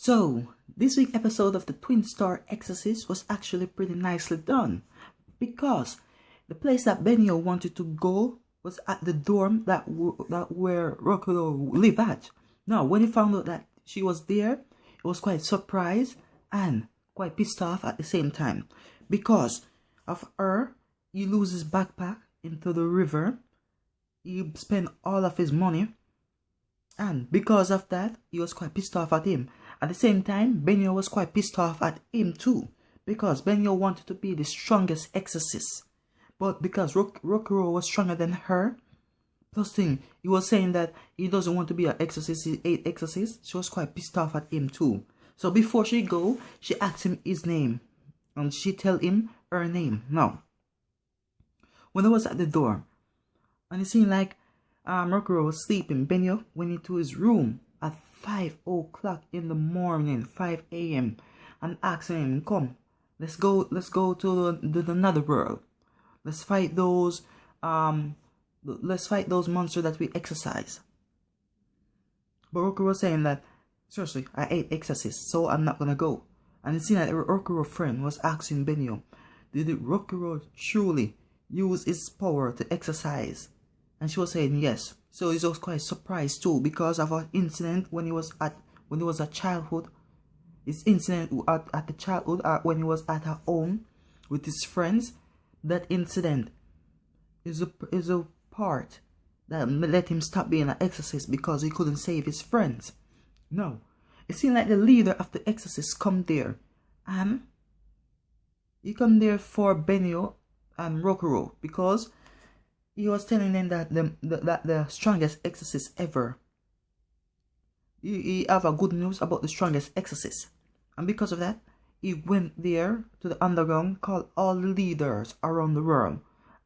So, this week's episode of the Twin Star Exorcist was actually pretty nicely done, because the place that Benio wanted to go was at the dorm that where Rokudo lived at. Now, when he found out that she was there, he was quite surprised and quite pissed off at the same time, because of her. He loses his backpack into the river. He spent all of his money, and because of that, he was quite pissed off at him. At the same time, Benio was quite pissed off at him too, because Benio wanted to be the strongest exorcist. But because Rokuro was stronger than her, plus thing, he was saying that he doesn't want to be an exorcist, he ate exorcist. She was quite pissed off at him too. So before she go, she asked him his name, and she tell him her name. Now, when I was at the door, and it seemed like Rokuro was sleeping, Benio went into his room at 5 o'clock in the morning, 5 a.m. and asked him, "Come, let's go to the another world. Let's fight those monsters that we exorcise." But Rokuro was saying that, seriously, I ate exorcists, so I'm not gonna go. And it seemed like Rokuro's friend was asking Benio, did Rokuro truly use his power to exorcise? And she was saying yes. So he was quite surprised too, because of an incident when he was a childhood. His incident at the childhood, when he was at her home with his friends. That incident is a part that let him stop being an exorcist, because he couldn't save his friends. No, it seemed like the leader of the exorcists come there, and he come there for Benio and Rokuro, because he was telling them that the strongest exorcist ever. He have a good news about the strongest exorcist, and because of that, he went there to the underground, called all the leaders around the world,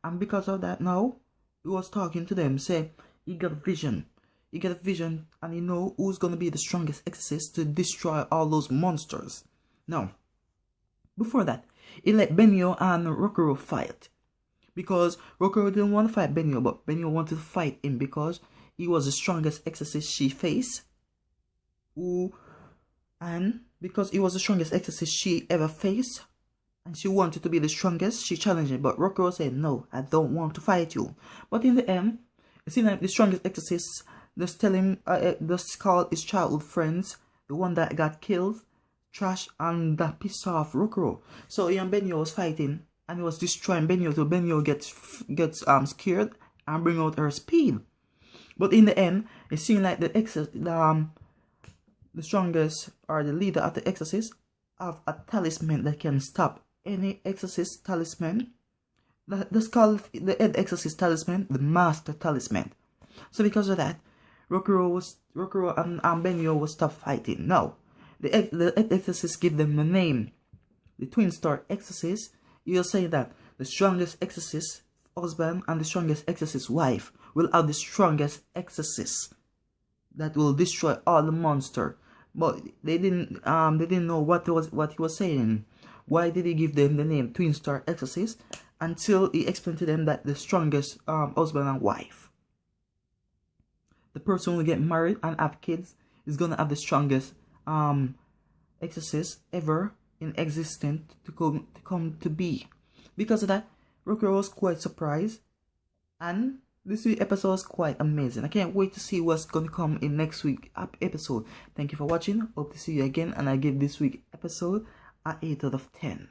and because of that, now he was talking to them, say he got a vision. He got a vision, and he know who's gonna be the strongest exorcist to destroy all those monsters. Now, before that, he let Benio and Rokuro fight, because Rokuro didn't want to fight Benio, but Benio wanted to fight him because he was the strongest exorcist she faced. And because he was the strongest exorcist she ever faced, and she wanted to be the strongest, she challenged him. But Rokuro said, "No, I don't want to fight you." But in the end, it seemed like the strongest exorcist just tell him, just call his childhood friends, the one that got killed, trash, and that pissed off Rokuro. So he and Benio was fighting, and he was destroying Benio till Benio gets scared and bring out her speed. But in the end, it seemed like the strongest, or the leader of the exorcist, have a talisman that can stop any exorcist talisman. That's called the head exorcist talisman, the master talisman. So because of that, Rokuro and Benio was stopped fighting. Now, the exorcist give them the name, the Twin Star Exorcist. You'll say that the strongest exorcist husband and the strongest exorcist wife will have the strongest exorcist that will destroy all the monster. But they didn't know what he was saying. Why did he give them the name Twin Star Exorcist? Until he explained to them that the strongest husband and wife, the person who will get married and have kids, is gonna have the strongest exorcist ever in existence to come to be. Because of that, Rokuro was quite surprised, and this week's episode was quite amazing. I can't wait to see what's gonna come in next week's episode. Thank you for watching. Hope to see you again, and I give this week's episode an 8 out of 10.